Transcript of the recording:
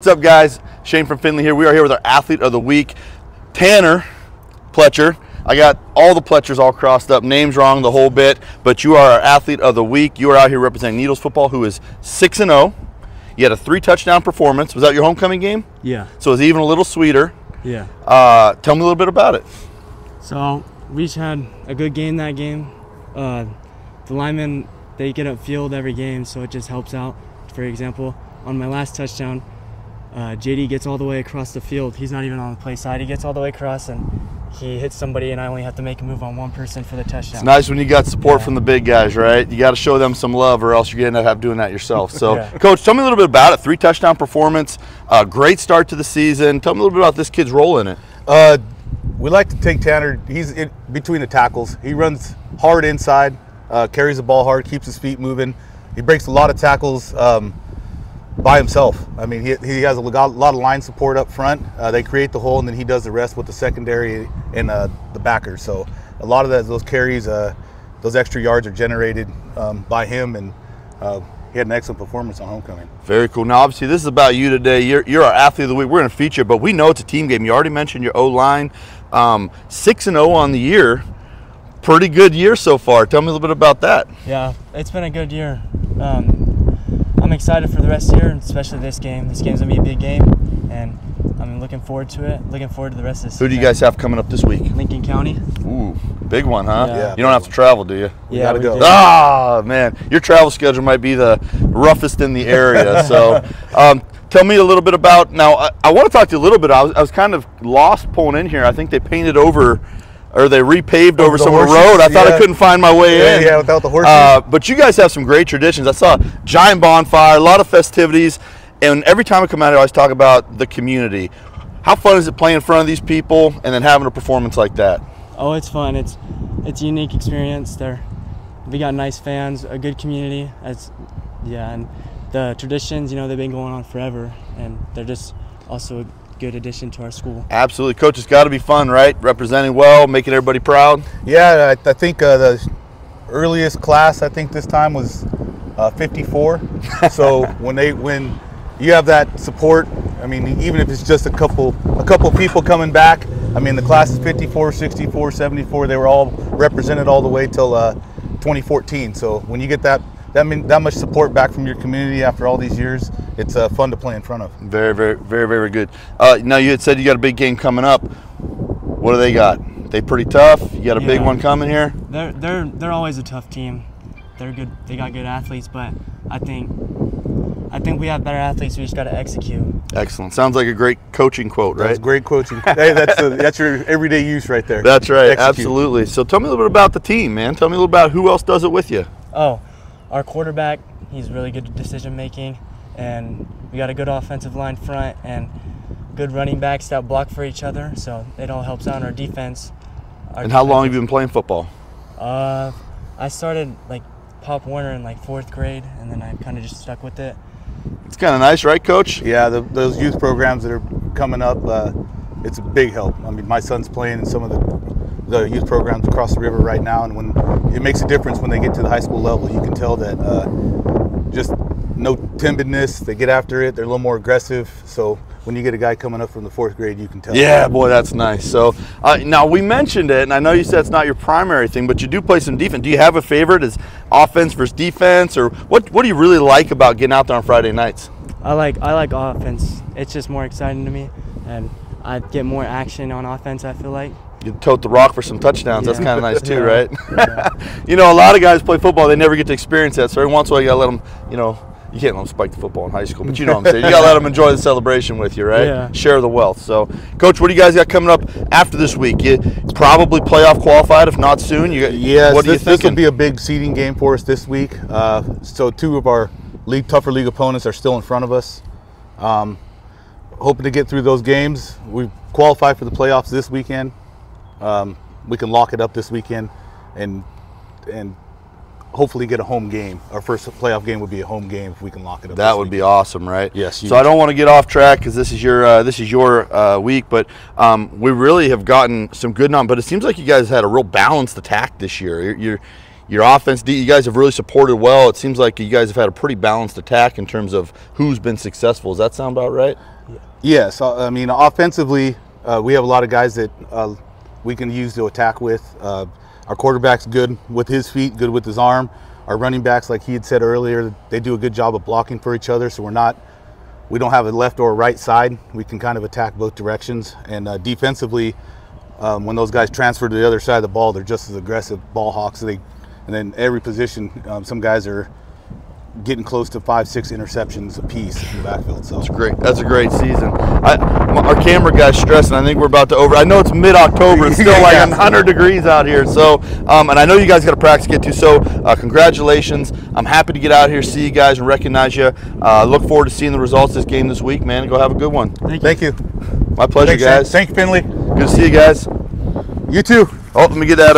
What's up, guys? Shane from Findlay here. We are here with our athlete of the week, Tanner Pletcher. I got all the Pletchers all crossed up, names wrong, the whole bit, but you are our athlete of the week. You are out here representing Needles football, who is 6-0. You had a 3-touchdown performance. Was that your homecoming game? Yeah. So it was even a little sweeter. Yeah. Tell me a little bit about it. So we just had a good game that game. The linemen, they get upfield every game, so it just helps out. For example, on my last touchdown, JD gets all the way across the field. He's not even on the play side. He gets all the way across and he hits somebody, and I only have to make a move on one person for the touchdown. It's nice when you got support from the big guys, right? You got to show them some love, or else you're going to end up doing that yourself. So, Coach, tell me a little bit about it. 3-touchdown performance, great start to the season. Tell me a little bit about this kid's role in it. We like to take Tanner. He's in between the tackles. He runs hard inside, carries the ball hard, keeps his feet moving. He breaks a lot of tackles by himself. I mean, he has a lot of line support up front. They create the hole, and then he does the rest with the secondary and the backers. So a lot of those carries, those extra yards are generated by him, and he had an excellent performance on homecoming. Very cool. Now, obviously, this is about you today. You're our athlete of the week. We're going to feature, but we know it's a team game. You already mentioned your O-line. 6-0 on the year. Pretty good year so far. Tell me a little bit about that. Yeah, it's been a good year. I'm excited for the rest of the year, especially this game. This game's going to be a big game, and I'm looking forward to it. Looking forward to the rest of the season. Who do you guys have coming up this week? Lincoln County. Ooh, big one, huh? Yeah. You don't have to travel, do you? Yeah, gotta go. Ah, man, your travel schedule might be the roughest in the area. So tell me a little bit about, now I want to talk to you a little bit. I was kind of lost pulling in here. I think they painted over, or they repaved over some road. I thought I couldn't find my way in. Yeah, without the horses. But you guys have some great traditions. I saw a giant bonfire, a lot of festivities, and every time I come out here, I always talk about the community. How fun is it playing in front of these people and then having a performance like that? Oh, it's fun. It's a unique experience. We got nice fans, a good community. And the traditions, they've been going on forever, and they're just also a good addition to our school. Absolutely. Coach, it's got to be fun, right? Representing well, making everybody proud. Yeah, I think the earliest class, I think this time was 54. So when you have that support, I mean, even if it's just a couple people coming back, I mean, the class is 54, 64, 74. They were all represented all the way till 2014. So when you get that much support back from your community after all these years, it's fun to play in front of. Very, very, very, very good. Now, you had said you got a big game coming up. What do they got? They pretty tough? You got a big one coming here? They're always a tough team. They're good. They got good athletes, but I think we have better athletes. We just got to execute. Excellent. Sounds like a great coaching quote, right? That's great coaching. Hey, that's your everyday use right there. That's right. Execute. Absolutely. So tell me a little bit about the team, man. Tell me a little about who else does it with you. Oh, our quarterback, he's really good at decision making, and we got a good offensive line front and good running backs that block for each other, so it all helps out in our defense. And how long have you been playing football? I started Pop Warner in 4th grade, and then I kind of just stuck with it. It's kind of nice, right, Coach? Yeah, those youth programs that are coming up, it's a big help. I mean, my son's playing in some of the youth programs across the river right now, and when it makes a difference when they get to the high school level. You can tell that just no timidness. They get after it. They're a little more aggressive. So when you get a guy coming up from the 4th grade, you can tell. Yeah, boy, that's nice. So now we mentioned it, and I know you said it's not your primary thing, but you do play some defense. Do you have a favorite? Is offense versus defense, or what do you really like about getting out there on Friday nights? I like offense. It's just more exciting to me, and I get more action on offense, I feel like. You tote the rock for some touchdowns. Yeah. That's kind of nice too, right? Yeah. A lot of guys play football. They never get to experience that. So every once in a while, you got to let them, you can't let them spike the football in high school, but you know what I'm saying. You got to let them enjoy the celebration with you, right? Yeah. Share the wealth. So, Coach, what do you guys got coming up after this week? You probably playoff qualified, if not soon. Yes, what are you thinking? This will be a big seeding game for us this week. So 2 of our tougher league opponents are still in front of us. Hoping to get through those games. We qualified for the playoffs this weekend. We can lock it up this weekend and hopefully get a home game. Our first playoff game would be a home game if we can lock it up. That would be awesome, right? Yes. So I don't want to get off track because this is your week, but we really have gotten some good but it seems like you guys had a real balanced attack this year. your offense, you guys have really supported well. It seems like you guys have had a pretty balanced attack in terms of who's been successful. Does that sound about right? Yes, I mean, offensively, we have a lot of guys that we can use to attack with. Our quarterback's good with his feet, good with his arm. Our running backs, like he had said earlier, they do a good job of blocking for each other, so we don't have a left or a right side. We can kind of attack both directions. And defensively, when those guys transfer to the other side of the ball, they're just as aggressive ball hawks. And then every position, some guys are getting close to 5-6 interceptions apiece in the backfield. So that's great. That's a great season. Our camera guy's stressing. I think we're about to over. I know it's mid-October. It's still like 100 degrees out here. So, and I know you guys got a practice to get to. So, congratulations. I'm happy to get out here, see you guys, and recognize you. Look forward to seeing the results of this game this week, man. And go have a good one. Thank you. My pleasure, guys. Thank you, Findlay. Good to see you guys. You too. Oh, let me get that.